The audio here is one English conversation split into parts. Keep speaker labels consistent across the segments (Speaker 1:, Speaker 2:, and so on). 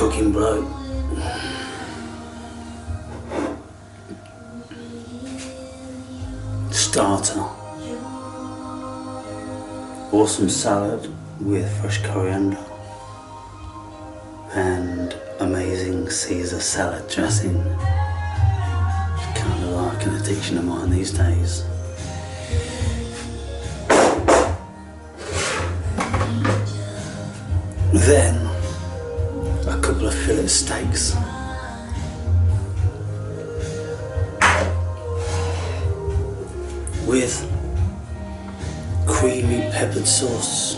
Speaker 1: cooking bloke. Starter. Awesome salad with fresh coriander and amazing Caesar salad dressing. Kind of like an addiction of mine these days. Then a couple of fillet steaks. With creamy peppered sauce,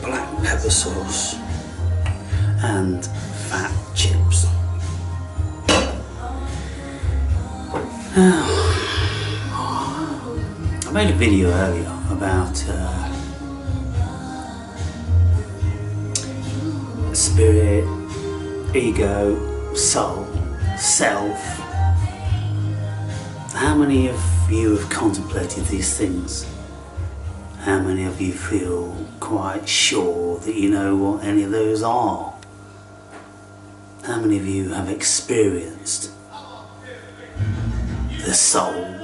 Speaker 1: black pepper sauce, and fat chips. Now, I made a video earlier about spirit, ego, soul, self. How many of you have contemplated these things? How many of you feel quite sure that you know what any of those are? How many of you have experienced the soul,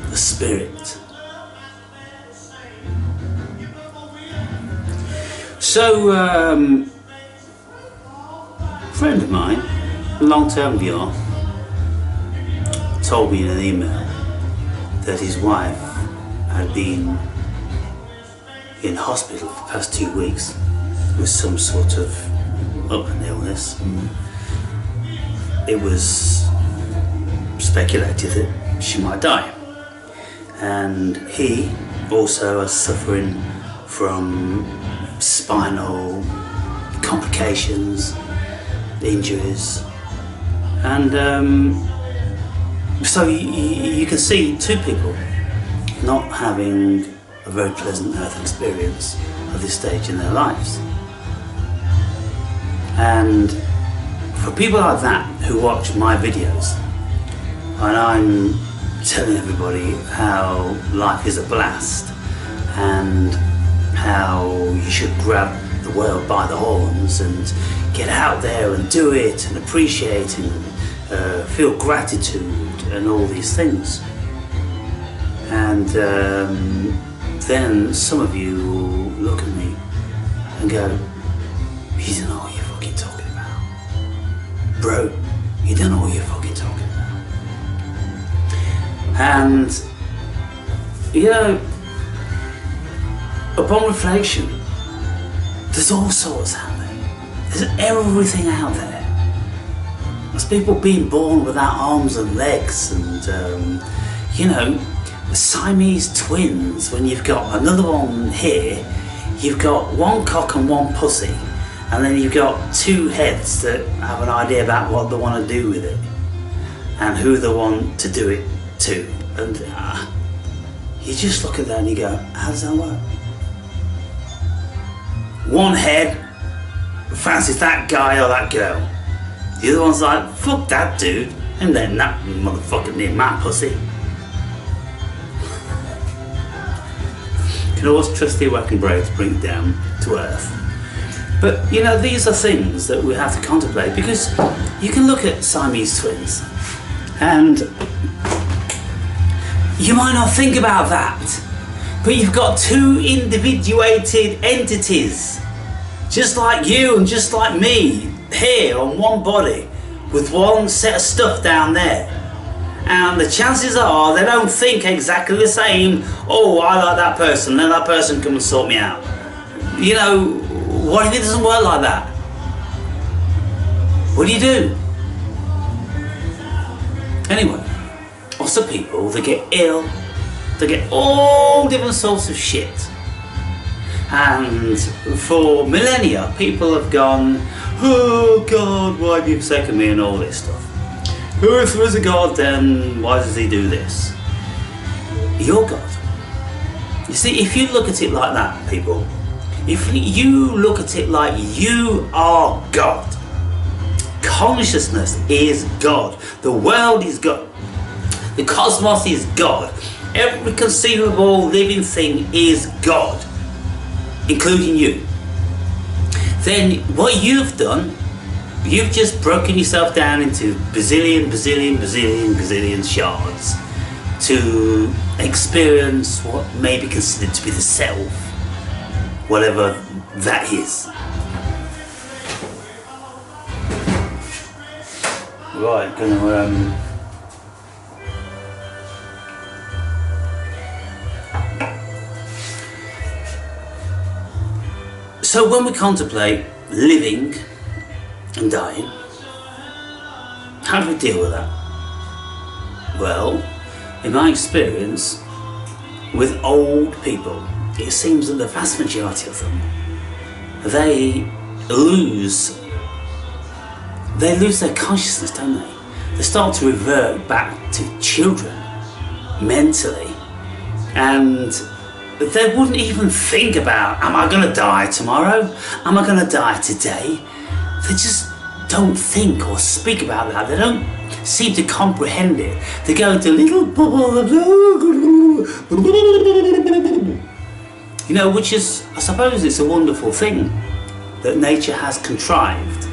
Speaker 1: the spirit? So, a friend of mine, a long-term viewer, told me in an email that his wife had been in hospital for the past 2 weeks with some sort of illness. It was speculated that she might die, and he also is suffering from spinal complications, injuries, and so you can see two people not having a very pleasant earth experience at this stage in their lives. And for people like that who watch my videos, and I'm telling everybody how life is a blast and how you should grab the world by the horns and get out there and do it and appreciate and feel gratitude and all these things. And then some of you look at me and go, you don't know what you're fucking talking about. Bro, you don't know what you're fucking talking about. And, you know, upon reflection, there's all sorts out there. There's everything out there. There's people being born without arms and legs, and you know, Siamese twins. When you've got another one here, you've got one cock and one pussy, and then you've got two heads that have an idea about what they want to do with it and who they want to do it to. And you just look at that and you go, how does that work? One head fancies that guy or that girl. The other one's like, fuck that dude, and then that motherfucker near my pussy. You can always trust your working brain to bring it down to earth. But you know, these are things that we have to contemplate, because you can look at Siamese twins and you might not think about that, but you've got two individuated entities, just like you and just like me, here on one body with one set of stuff down there, and the chances are they don't think exactly the same. Oh, I like that person, let that person come and sort me out. You know, what if it doesn't work like that? What do you do? Anyway, lots of people, they get ill, they get all different sorts of shit, and for millennia people have gone, oh God, why have you forsaken me, and all this stuff. Oh, if there is a God, then why does he do this? You're God. You see, if you look at it like that, people, if you look at it like you are God, consciousness is God, the world is God, the cosmos is God, every conceivable living thing is God, including you. then what you've done, you've just broken yourself down into bazillion shards to experience what may be considered to be the self, whatever that is. Right, gonna so when we contemplate living and dying, how do we deal with that? Well, in my experience with old people, it seems that the vast majority of them, they lose their consciousness, don't they? They start to revert back to children mentally, and they wouldn't even think about, am I going to die tomorrow? Am I going to die today? They just don't think or speak about that. They don't seem to comprehend it. They go into little bubble, you know, which is, I suppose it's a wonderful thing that nature has contrived,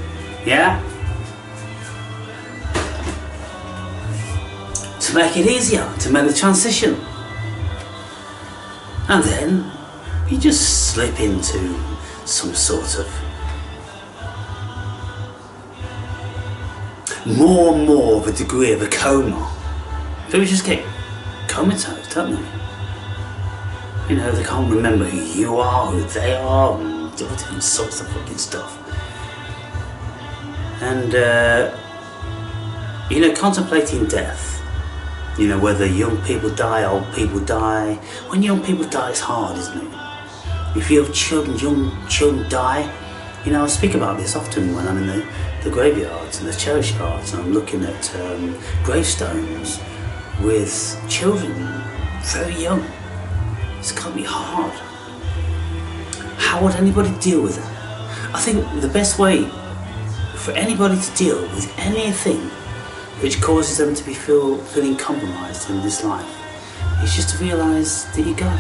Speaker 1: yeah? To make it easier, to make the transition. And then you just slip into some sort of more and more of a degree of a coma. People just get comatose, don't they? You know, they can't remember who you are, who they are, and all different sorts of fucking stuff. And, you know, contemplating death. You know, whether young people die, old people die. When young people die, it's hard, isn't it? If you have children, young children die. You know, I speak about this often when I'm in the graveyards and the churchyards, and I'm looking at gravestones with children very young. It's got to be hard. How would anybody deal with that? I think the best way for anybody to deal with anything which causes them to be feeling compromised in this life is just to realise that you're God.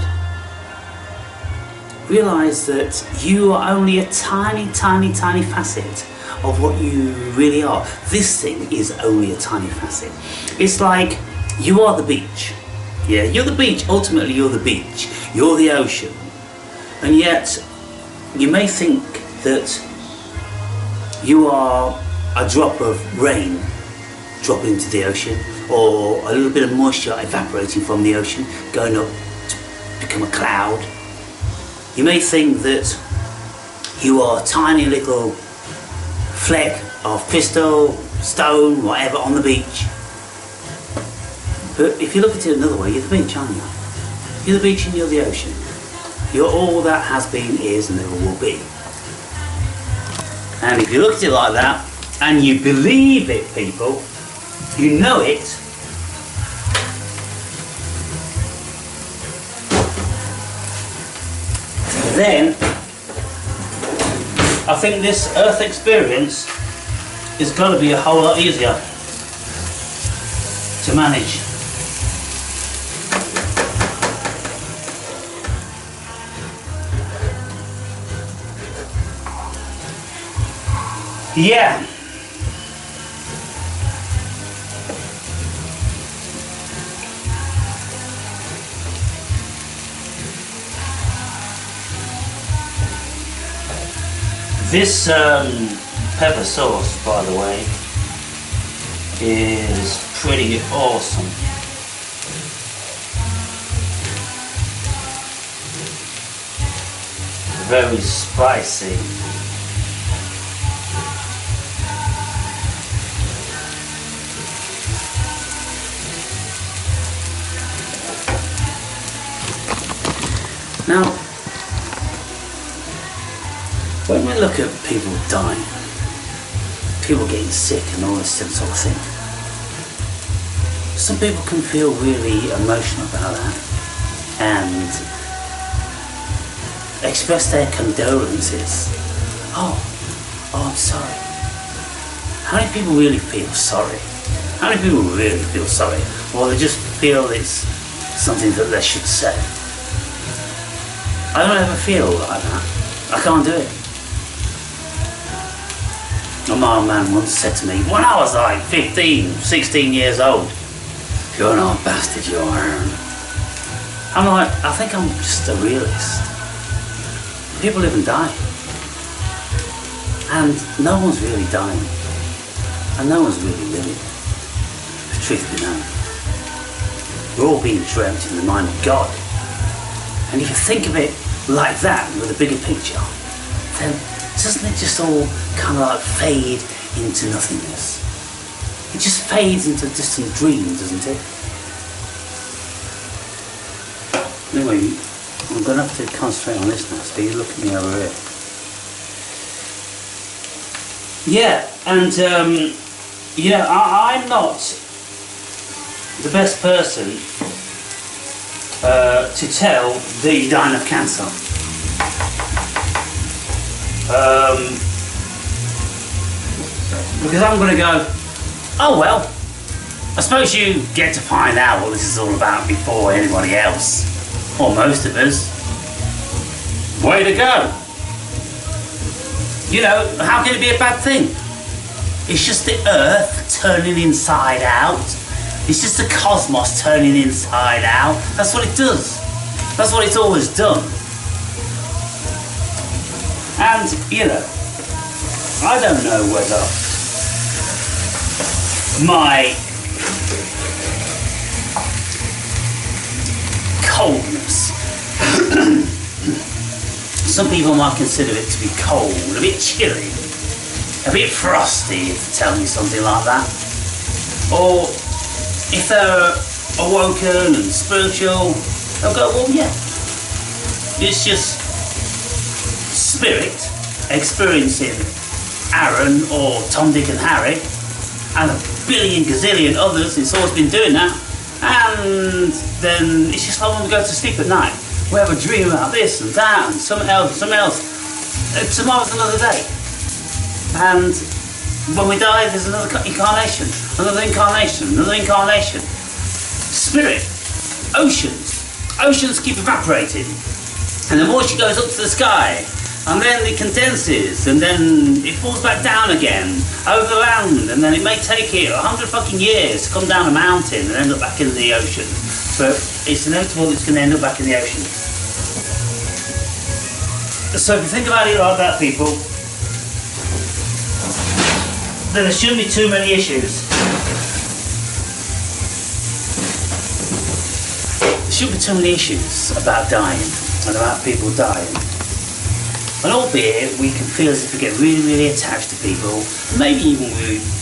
Speaker 1: Realise that you are only a tiny facet of what you really are. This thing is only a tiny facet. It's like you are the beach. Yeah, you're the beach. Ultimately, you're the beach. You're the ocean. And yet, you may think that you are a drop of rain dropping into the ocean, or a little bit of moisture evaporating from the ocean, going up to become a cloud. You may think that you are a tiny little fleck of crystal, stone, whatever on the beach. But if you look at it another way, you're the beach, aren't you? You're the beach and you're the ocean. You're all that has been, is, and never will be. And if you look at it like that, and you believe it, people, you know it, then I think this earth experience is going to be a whole lot easier to manage. Yeah. This pepper sauce, by the way, is pretty awesome. Very spicy. Now, when we look at people dying, people getting sick and all this sort of thing, some people can feel really emotional about that and express their condolences. Oh, I'm sorry. How many people really feel sorry? How many people really feel sorry? Or they just feel it's something that they should say? I don't ever feel like that. I can't do it. My old man once said to me, when I was like 15, 16 years old, "You're an old bastard, you are." I'm like, I think I'm just a realist. People live and die. And no one's really dying. And no one's really living. The truth be known. We're all being dreamt in the mind of God. And if you think of it like that, with a bigger picture, then doesn't it just all kind of like fade into nothingness? It just fades into distant dreams, doesn't it? Anyway, I'm going to have to concentrate on this now, so you look at me over here. Yeah, and I'm not the best person to tell that you're dying of cancer. Because I'm going to go, oh well, I suppose you get to find out what this is all about before anybody else, or most of us. Way to go. You know, how can it be a bad thing? It's just the earth turning inside out. It's just the cosmos turning inside out. That's what it does. That's what it's always done. And, you know, I don't know whether my coldness, some people might consider it to be cold, a bit chilly, a bit frosty, if they tell me something like that. Or if they're awoken and spiritual, they'll go, well, yeah, it's just spirit experiencing Aaron or Tom, Dick and Harry and a billion gazillion others. It's always been doing that. And then it's just like when we go to sleep at night, we have a dream about this and that and something else. Tomorrow's another day. And when we die, there's another incarnation, another incarnation, another incarnation. Spirit, oceans keep evaporating. And the moisture goes up to the sky, and then it condenses, and then it falls back down again, over the land, and then it may take it 100 fucking years to come down a mountain and end up back in the ocean. But it's inevitable it's going to end up back in the ocean. So if you think about it like that, people, then there shouldn't be too many issues. There shouldn't be too many issues about dying and about people dying. And albeit we can feel as if we get really, really attached to people, maybe even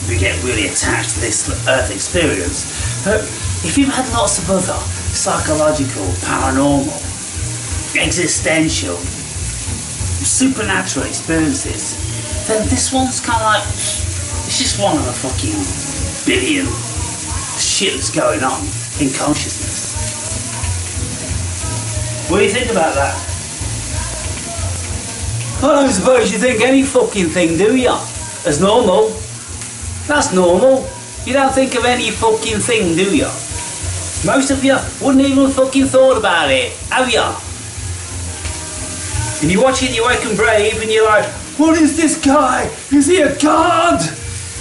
Speaker 1: we get really attached to this earth experience. But if you've had lots of other psychological, paranormal, existential, supernatural experiences, then this one's kind of like, it's just one of a fucking billion shit that's going on in consciousness. What do you think about that? I don't suppose you think any fucking thing, do ya? As normal. That's normal. You don't think of any fucking thing, do ya? Most of you wouldn't even have fucking thought about it, have ya? And you watch it, you wake and brave, and you're like, what is this guy? Is he a god?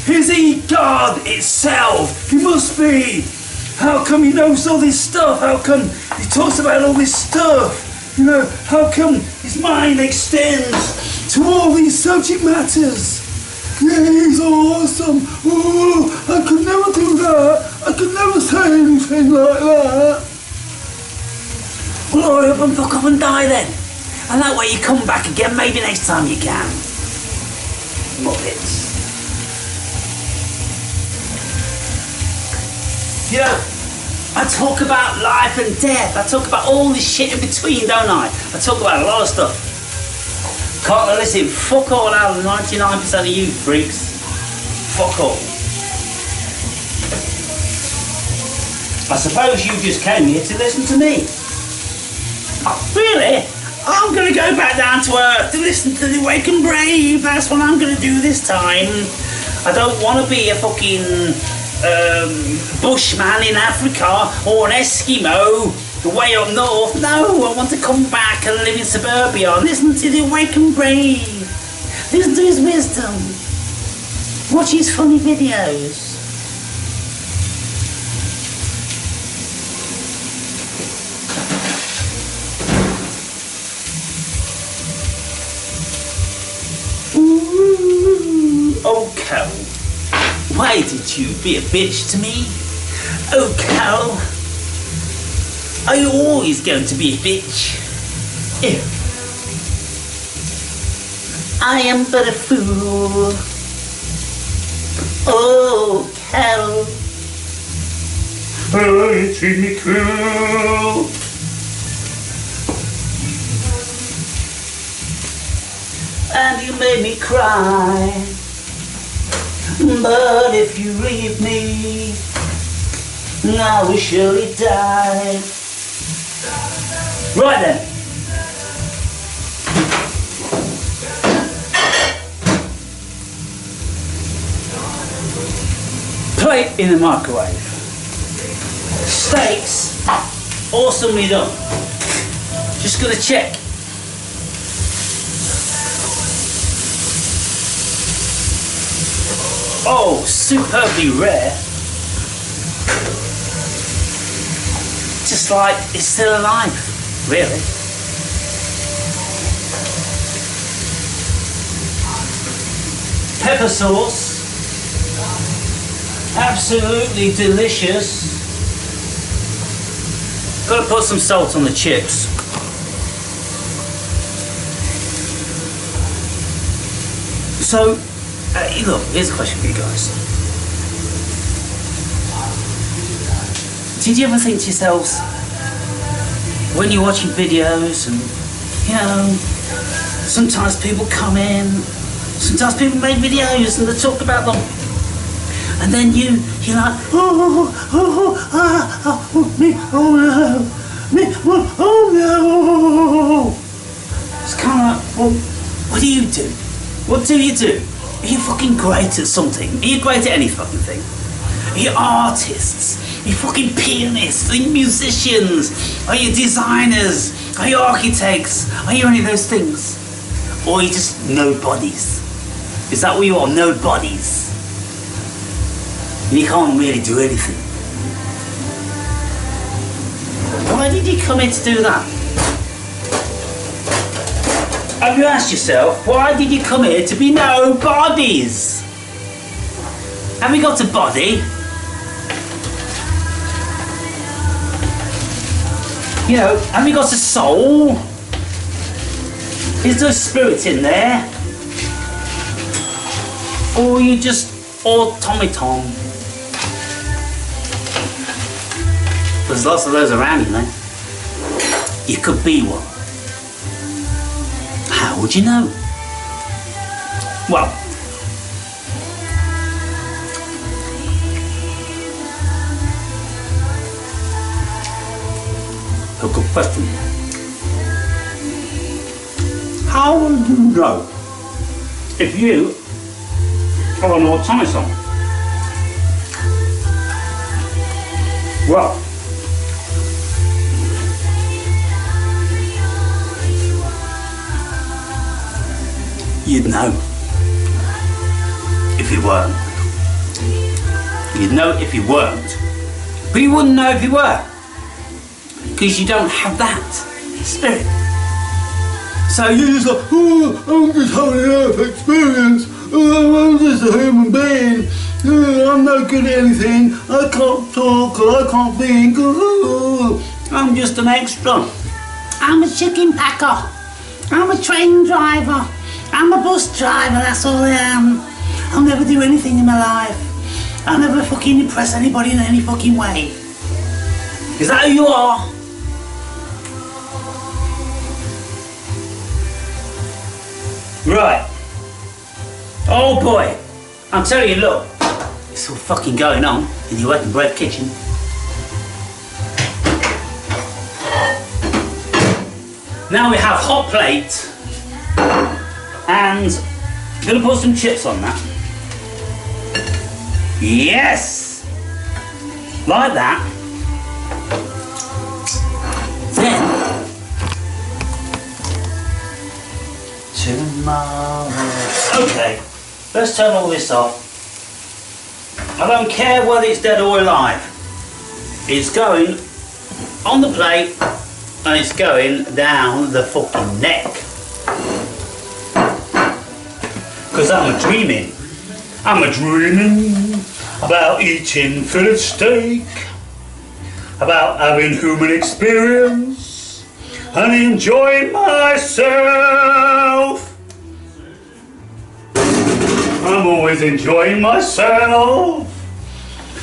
Speaker 1: Is he God itself? He must be. How come he knows all this stuff? How come he talks about all this stuff? You know, how come his mind extends to all these subject matters? Yeah, he's awesome. Oh, I could never do that. I could never say anything like that. Well, hurry up and fuck up and die then. And that way you come back again, maybe next time you can. Muppets. You know, I talk about life and death. I talk about all this shit in between, don't I? I talk about a lot of stuff. Can't listen, fuck all out of 99% of you freaks. Fuck all. I suppose you just came here to listen to me. Oh, really? I'm gonna go back down to earth to listen to the Wake and Brave. That's what I'm gonna do this time. I don't want to be a fucking bushman in Africa or an Eskimo way up north. No, I want to come back and live in suburbia and listen to the Wake and Brave. Listen to his wisdom. Watch his funny videos. Oh, Carol, why did you be a bitch to me? Oh, Carol, are you always going to be a bitch? Ew. I am but a fool. Oh, Carol. Oh, you treat me cruel. And you made me cry. But if you leave me, I will surely die. Right then. Plate in the microwave. Steaks, awesomely done. Just gonna check. Oh, superbly rare. Just like it's still alive, really. Pepper sauce. Absolutely delicious. Gotta put some salt on the chips. So, look, here's a question for you guys. Did you ever think to yourselves, when you're watching videos and, you know, sometimes people come in, sometimes people make videos and they talk about them, and then you're like, me, oh no, me, oh no. It's kind of like, well, what do you do? What do you do? Are you fucking great at something? Are you great at any fucking thing? Are you artists? Are you fucking pianists? Are you musicians? Are you designers? Are you architects? Are you any of those things? Or are you just nobodies? Is that what you are? Nobodies? And you can't really do anything. Why did you come here to do that? Have you asked yourself, why did you come here to be nobodies? Have you got a body? You know, have you got a soul? Is there a spirit in there? Or are you just automaton? There's lots of those around, you know. You could be one. How would you know? Well, a good question. How will you know if you are an automaton? Well, you'd know if you weren't. You'd know if you weren't, but you wouldn't know if you were, because you don't have that spirit. So you're just like, oh, I'm just having a life experience, I'm just a human being, I'm no good at anything, I can't talk, I can't think, I'm just an extra. I'm a chicken packer, I'm a train driver, I'm a bus driver, that's all I am. I'll never do anything in my life. I'll never fucking impress anybody in any fucking way. Is that who you are? Right. Oh boy. I'm telling you, look. It's all fucking going on in your wet and bread kitchen. Now we have hot plate. And I'm gonna put some chips on that. Yes! Like that. Then, tomorrow. Okay, let's turn all this off. I don't care whether it's dead or alive. It's going on the plate and it's going down the fucking neck. Because I'm dreaming about eating fillet steak, about having human experience and enjoying myself. I'm always enjoying myself,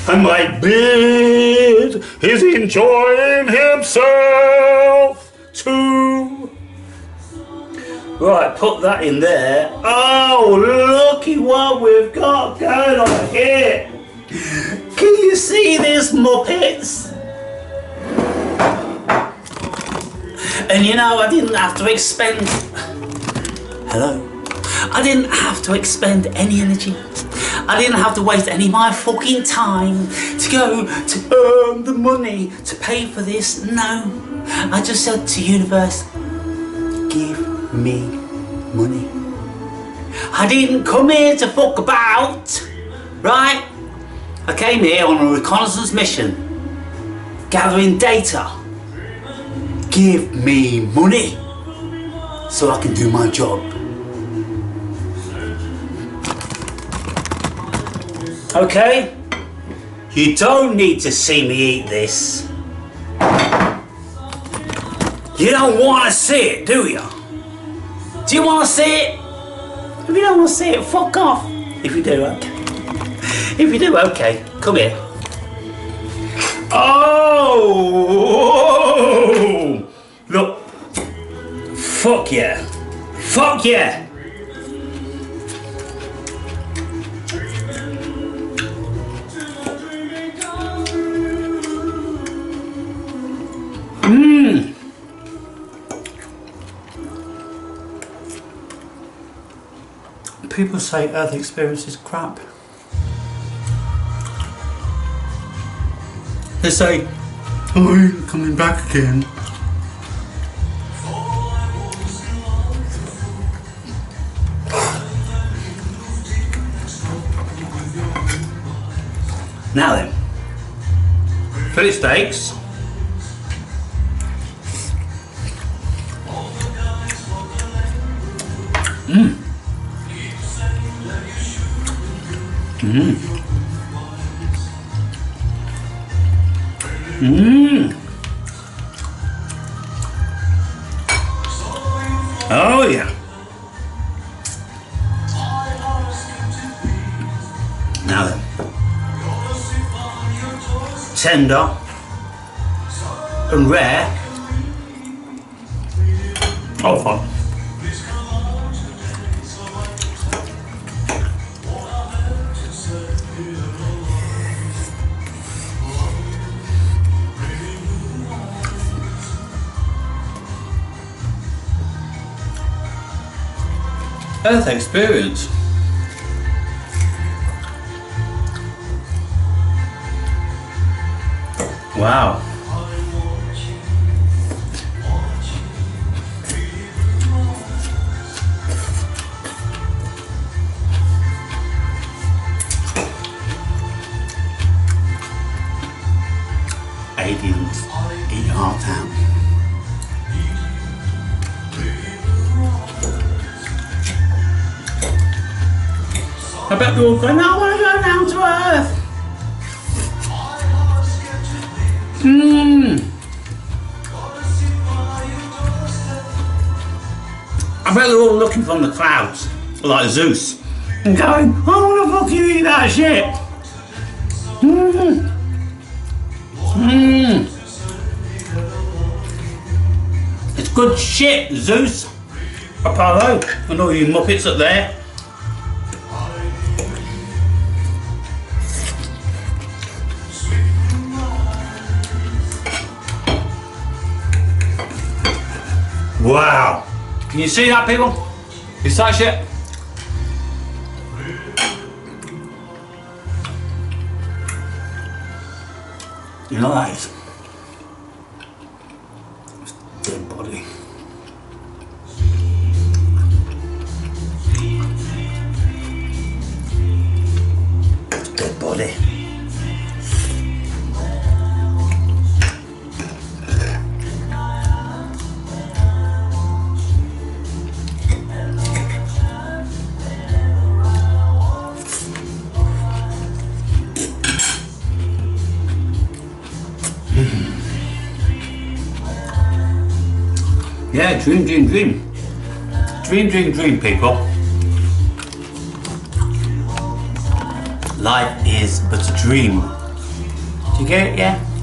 Speaker 1: and my beard is enjoying himself too. Right, put that in there. Oh, looky what we've got going on here. Can you see this, Muppets? And you know, I didn't have to expend... Hello? I didn't have to expend any energy. I didn't have to waste any of my fucking time to go to earn the money to pay for this. No. I just said to universe, give me money. I didn't come here to fuck about, right? I came here on a reconnaissance mission, gathering data. Give me money so I can do my job. Okay? You don't need to see me eat this. You don't want to see it, do you? Do you want to see it? If you don't want to see it, fuck off. If you do, okay. If you do, okay. Come here. Oh! Look. Fuck yeah. Fuck yeah. People say Earth experience is crap. They say, oh, you're coming back again. Now then, fillet steaks. Oh yeah. Now then, tender and rare. Oh fuck. Earth experience. Wow. Aliens eat our town. I bet they're all going, I want to go down to Earth. I bet they're all looking from the clouds, like Zeus, and going, I want to fucking eat that shit. It's good shit, Zeus, Apollo, and all you Muppets up there. Wow! Can you see that, people? It's that shit. You know what that is? It's dead body. It's dead body. Yeah, dream, dream, dream. Dream, dream, dream, people. Life is but a dream. Do you get it, yeah?